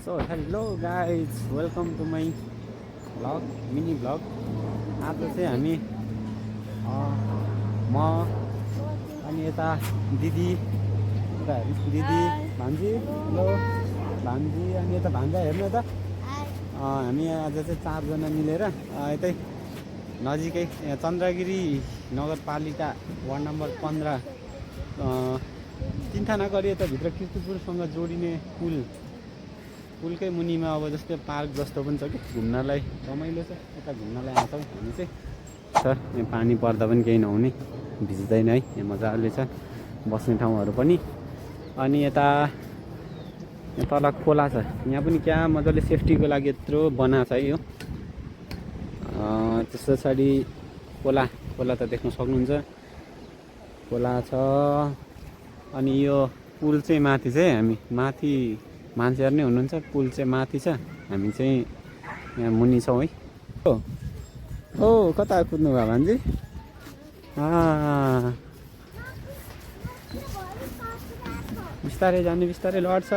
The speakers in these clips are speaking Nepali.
So hello guys, welcome to my vlog, mini vlog. आज चाहिँ हामी म अनि यता दिदी भान्जी, हेलो भान्जी अनि यता भान्जा हेर्नु त हामी आज चाहिँ 4 जना मिलेर यतै नजिकै चन्द्रगिरी नगरपालिका वार्ड नम्बर 15 तिनथाना गरी यता भित्र किर्तिपुरसँग जोडिने पुलकै मुनिमा अब जस्तै पार्क जस्तो पनि छ कि घुम्नलाई रमाइलो छ। यता घुम्नलाई आउँछौँ हामी चाहिँ सर। यहाँ पानी पर्दा पनि केही नहुने, भिज्दैन है, यहाँ मजाले छ बस्ने ठाउँहरू पनि। अनि यता तल खोला छ, यहाँ पनि क्या मजाले सेफ्टीको लागि यत्रो बनाएको छ है यो। त्यस पछाडि खोला त देख्न सक्नुहुन्छ, खोला छ। अनि यो पुल चाहिँ माथि चाहिँ हामी माथि मान्छेहरू नै हुनुहुन्छ, पुल चाहिँ माथि छ, हामी चाहिँ यहाँ मुनि छौँ है। ओ कता कुद्नु भयो भान्जी? बिस्तारै जाने, बिस्तारै लड्छ।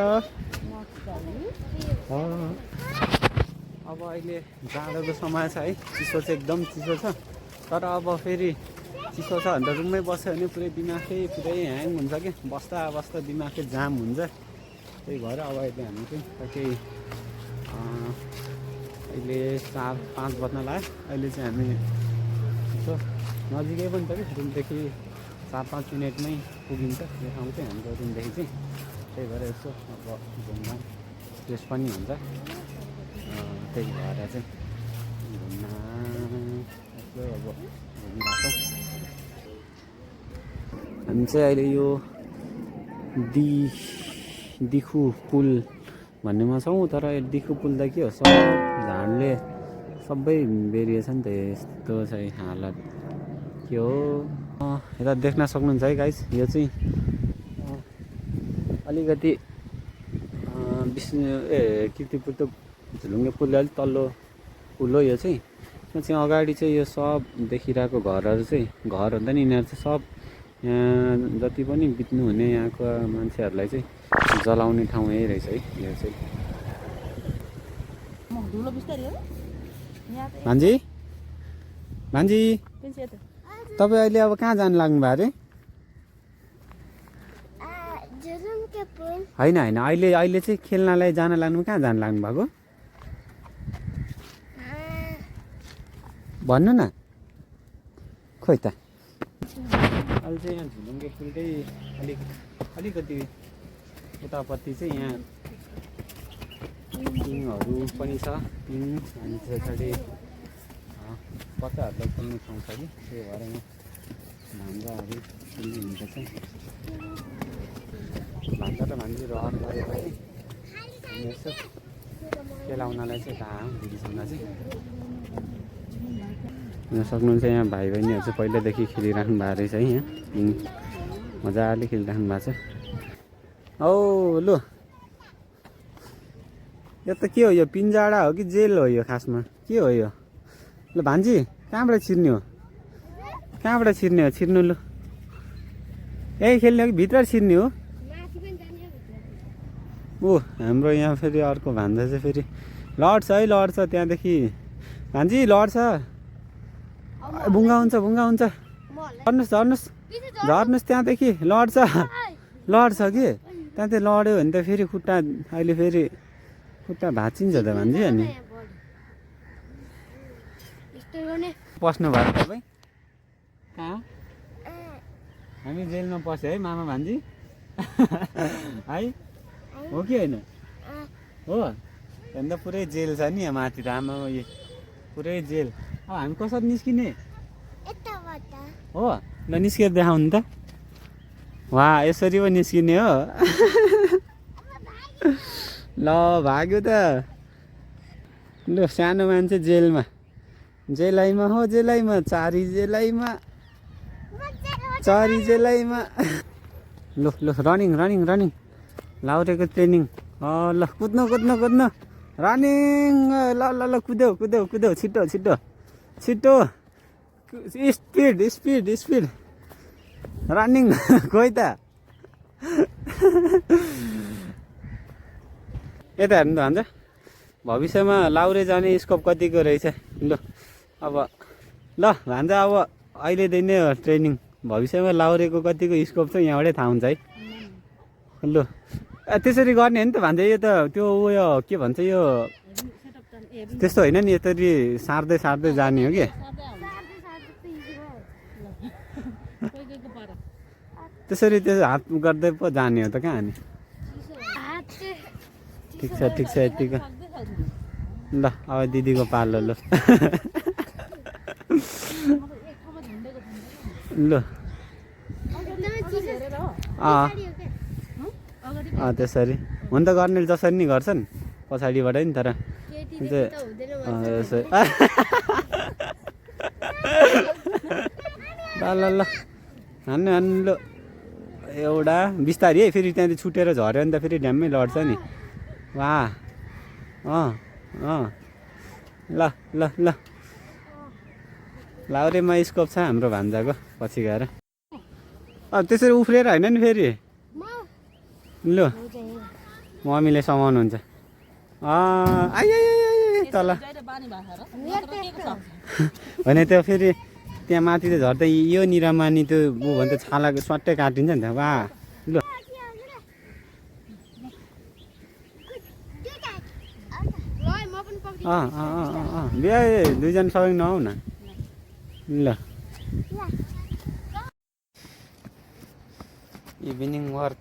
अब अहिले जाडोको समय छ है, चिसो चाहिँ एकदम चिसो छ। तर अब फेरि चिसो छ भने त रुममै बस्यो भने पुरै दिमागै पुरै ह्याङ हुन्छ कि, बस्दा बस्दा दिमागै जाम हुन्छ। त्यही भएर अब अहिले हामी चाहिँ केही अहिले 4-5 बज्न लाग्यो। अहिले चाहिँ हामी यसो नजिकै पनि छ कि, रुमदेखि 4-5 मिनटमै पुगिन्छ यो ठाउँ चाहिँ हाम्रो रुमदेखि चाहिँ। त्यही भएर यसो अब घुम्न फ्रेस पनि हुन्छ, त्यही भएर चाहिँ घुम्न यसो अब घुमिरहेको। हामी चाहिँ अहिले यो दिखु पुल भन्नेमा छौँ। तर यो दिखु पुल त के हो, सब झाडले सबै बेरिएछ नि त, यस्तो छ हालत के हो। यता देख्न सक्नुहुन्छ है गाइस, यो चाहिँ अलिकति किर्तिपुर त झुलुङ्गे पुल अलिक तल्लो पुल हो यो चाहिँ। यसमा चाहिँ अगाडि चाहिँ यो सब देखिरहेको घरहरू चाहिँ घर हुँदा नि यिनीहरू चाहिँ सब यहाँ जति पनि बित्नु हुने यहाँको मान्छेहरूलाई चाहिँ जलाउने ठाउँ यही रहेछ है यो चाहिँ। भान्जी तपाईँ अहिले अब कहाँ जानु लाग्नु भयो अरे? होइन अहिले चाहिँ खेल्नलाई जान लाग्नु, कहाँ जानु लाग्नु भएको भन्नु न खोइ त। अहिले चाहिँ यहाँ झुलुङ्गे पुलकै अलिकति उतापट्टि चाहिँ यहाँ टिङहरू पनि छ, टिङ अनि पछाडि बच्चाहरूलाई खेल्ने ठाउँ छ कि, त्यही भएर यहाँ भान्जाहरू खेल्ने हुन्छ चाहिँ। भान्जा र भान्जी रहर गरेर चाहिँ हामी यसो खेलाउनलाई चाहिँ कहाँ दिदीसँग चाहिँ यहाँ सक्नुहुन्छ। यहाँ भाइ बहिनीहरू चाहिँ पहिल्यैदेखि खेलिराख्नु भएको रहेछ है, यहाँ टिङ मजाले खेलिराख्नु भएको छ। औ लु यो त के हो, यो पिन्जाडा हो कि जेल हो यो खासमा, के हो यो? ल भान्जी कहाँबाट छिर्ने हो, कहाँबाट छिर्ने हो? छिर्नु लु, यही खेल्ने हो कि भित्र छिर्ने हो? ऊ हाम्रो यहाँ फेरि अर्को भान्जा चाहिँ फेरि लड्छ है, लड्छ त्यहाँदेखि भान्जी लड्छ, भुङ्गा हुन्छ झर्नुहोस् त्यहाँदेखि लड्छ कि। त्यहाँदेखि लड्यो भने त फेरि खुट्टा अहिले फेरि खुट्टा भाँचिन्छ त भान्जी। अनि पस्नु भयो तपाईँ कहाँ? हामी जेलमा पस्यो है मामा भान्जी है, हो कि होइन? हो अन्त पुरै जेल छ नि यहाँ माथि त, आमा यो पुरै जेल। अब हामी कसरी निस्किने हो? ल निस्केर देखाउनु त। वा यसरी पो निस्किने हो ल भाग्यो त। ल सानो मान्छे जेलमा हो, जेलैमा चारी जेलैमा। ल रनिङ लाउरेको ट्रेनिङ। ल कुद्नु रनिङ। ल कुद्यौ छिटो स्पिड रनिङ। खोइ त यता हेर्नु त भन्छ भविष्यमा लाउरे जाने स्कोप कतिको रहेछ ल अब ल भान्जा अब अहिलेदेखि नै ट्रेनिङ भविष्यमा लाउरेको कतिको स्कोप छ यहाँबाटै थाहा हुन्छ है ल त्यसरी गर्ने हो नि त भान्जा यो त त्यो उयो के भन्छ यो त्यस्तो होइन नि यसरी सार्दै सार्दै जाने हो कि त्यसरी त्यो हात गर्दै पो जाने हो त कहाँ नि ठिक छ यतिको ल अब दिदीको पालो ल ल त्यसरी हुन त गर्ने जसरी नि गर्छन् पछाडिबाट नि तर ल ल हान्नु हान्नु ल एउटा बिस्तारी है फेरि त्यहाँदेखि छुटेर झऱ्यो भने त फेरि ड्याम्मै लड्छ नि वाह ल ल ल लाउरेमा स्कोप छ हाम्रो भान्जाको पछि गएर त्यसरी उफ्रिएर होइन नि फेरि ल मम्मीले समाउनुहुन्छ तल होइन त्यो फेरि त्यहाँ माथि त झर्दै यो निरामानी त्यो ऊ भने त छालाको स्वाट्टै काटिन्छ नि त वाह ल बिहा दुईजना सँगै नआउ न ल इभिनिङ वर्क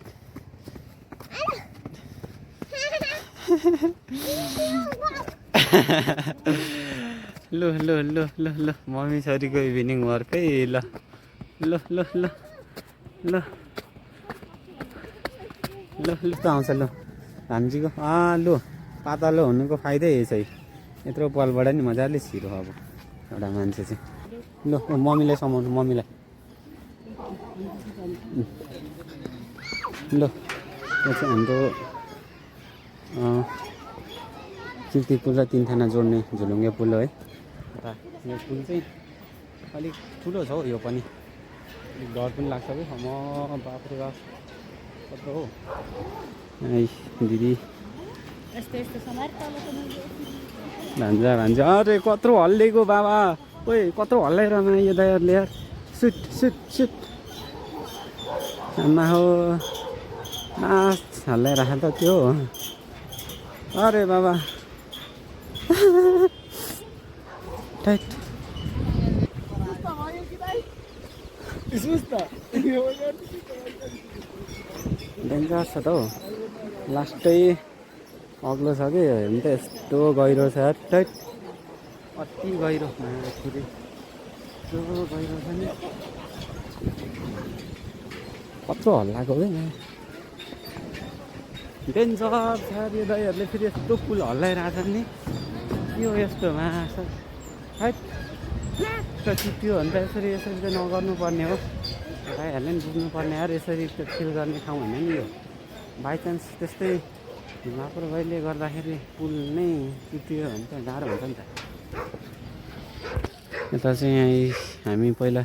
ल ल ल ल ल मम्मी छोरीको इभिनिङ वर्क है ल ल ल ल ल ल ल त आउँछ ल भान्जीको लु पातलो हुनुको फाइदै यही छ यत्रो पालबाट नि मजाले छिरो अब एउटा मान्छे चाहिँ ल मम्मीलाई समाउनु मम्मीलाई ल यो चाहिँ हाम्रो किर्ति पुल र तिनथाना जोड्ने झुलुङ्गे पुल हो है यो पुल चाहिँ अलिक ठुलो छ हौ यो पनि अलिक डर पनि लाग्छ कि बाफ्रे बाफ कस्तो हो दिदी भान्जा अरे कत्रो हल्लेको बाबा ओए कत्रो हल्लाइरहनु यो दाइहरूले यार सुट सुट सुट आमा हो नाच हल्लाइराख त त्यो अरे बाबा टाइट डेन्जर छ त हौ लास्टै अग्लो छ कि हेर्नु त यस्तो गहिरो छ टाइट अति गहिरो फेरि यस्तो गहिरो छ नि कत्रो हल्लाएको है डेन्जर छ यो दाइहरूले फेरि यस्तो पुल हल्लाइरहेछ नि यो यस्तोमा है चिप्यो भने त यसरी यसरी चाहिँ नगर्नुपर्ने हो दाइहरूले पनि बुझ्नुपर्ने यार यसरी त फिल गर्ने ठाउँ होइन नि यो बाइचान्स त्यस्तै लापरवाहीले गर्दाखेरि पुल नै चिप्यो भने त गाह्रो हुन्छ नि त यता चाहिँ यहाँ हामी पहिला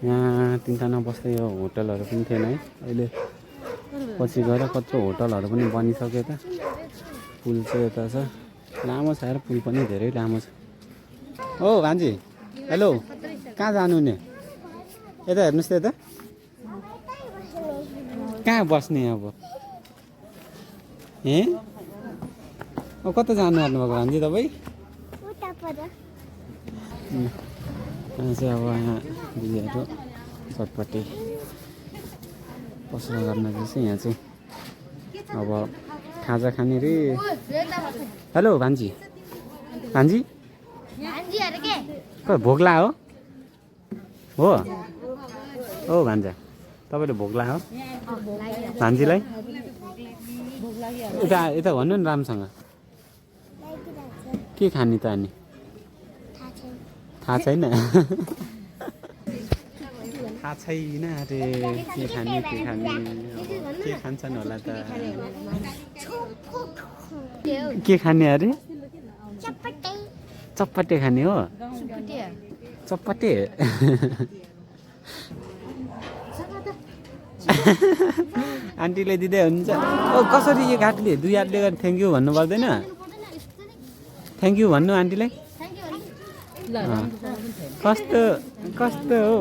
यहाँ तिनजना बस्दै यो होटलहरू पनि थिएन है अहिले पछि गएर कत्रो होटलहरू पनि बनिसक्यो त पुल चाहिँ यता छ लामो छ यार पुल पनि धेरै लामो छ ओ भान्जी हेलो कहाँ जानु नि यता हेर्नुहोस् त यता कहाँ बस्ने अब कता जानु आँट्नुभएको भान्जी तपाईँ यहाँ चाहिँ अब यहाँ दिदीहरू चटपटे पसल गर्न चाहिँ यहाँ चाहिँ अब खाजा खाने रे हेलो भान्जी भान्जी भोग्ला हो हो भान्जा तपाईँले भोग्ला हो भान्जीलाई यता यता भन्नु नि राम्रोसँग के खाने त अनि थाहा छैन थाहा छैन अरे के खाने के खान्छन् होला त के खाने अरे चप्पटे खाने हो चप्पटे आन्टीले दिँदै हुन्छ ओ कसरी यो हातले दुई हातले गरेर थ्याङ्क यू भन्नु पर्दैन थ्याङ्क यू भन्नु आन्टीलाई कस्तो कस्तो हो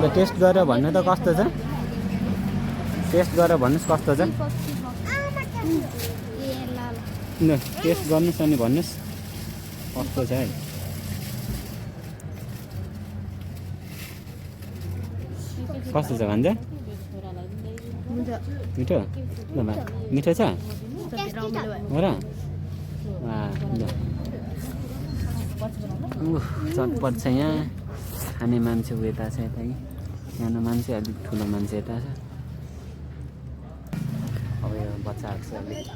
टेस्ट गरेर भन्नु त कस्तो छ टेस्ट गरेर भन्नुहोस् कस्तो छ टेस्ट गर्नुहोस् अनि भन्नुहोस् कस्तो छ है कस्तो छ भन्छ मिठो मिठो छ हो र चटपट छ यहाँ खाने मान्छे यता छ यता कि सानो मान्छे अलिक ठुलो मान्छे यता छ अब यो बच्चाहरू चाहिँ अलिक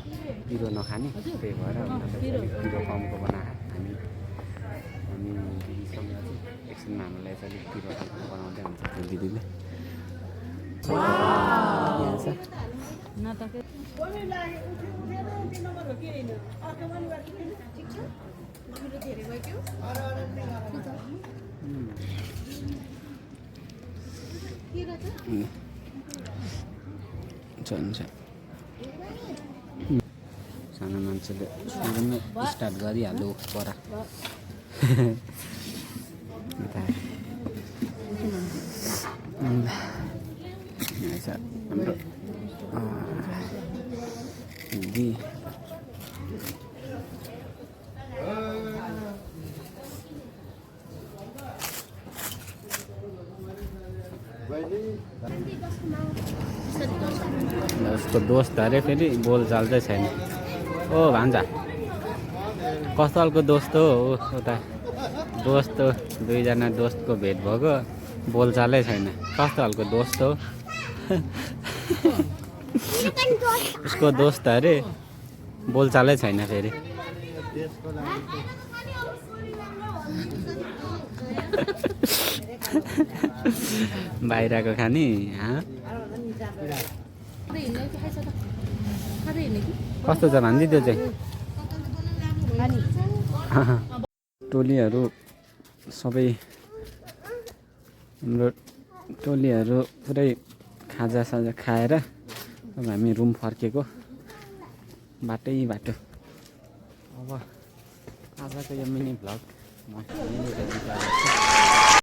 पिरो नखाने त्यही भएर उनीहरूलाई अलिक पिरो कमको बनाएर हामी दिदीसँग चाहिँ एकछिनमा हामीलाई चाहिँ अलिक पिरो बनाउँदै हुन्छ त्यो दिदीले हुन्छ सानो मान्छेले सुरुमै स्टार्ट गरिहाल्यो परा हाम्रो दिदी उसको दोस्त अरे फेरि बोलचाल चाहिँ छैन ओ भान्जा कस्तो खालको दोस्त हो उता दोस्त हो दुईजना दोस्तको भेट भएको बोलचालै छैन कस्तो खालको दोस्त हो उसको दोस्त अरे बोलचालै छैन फेरि बाहिरको खाने कस्तो छ भन्दै त्यो चाहिँ टोलीहरू सबै हाम्रो टोलीहरू पुरै खाजासाजा खाएर अब हामी रुम फर्केको बाटो अब आजको यो मिनी भ्लग म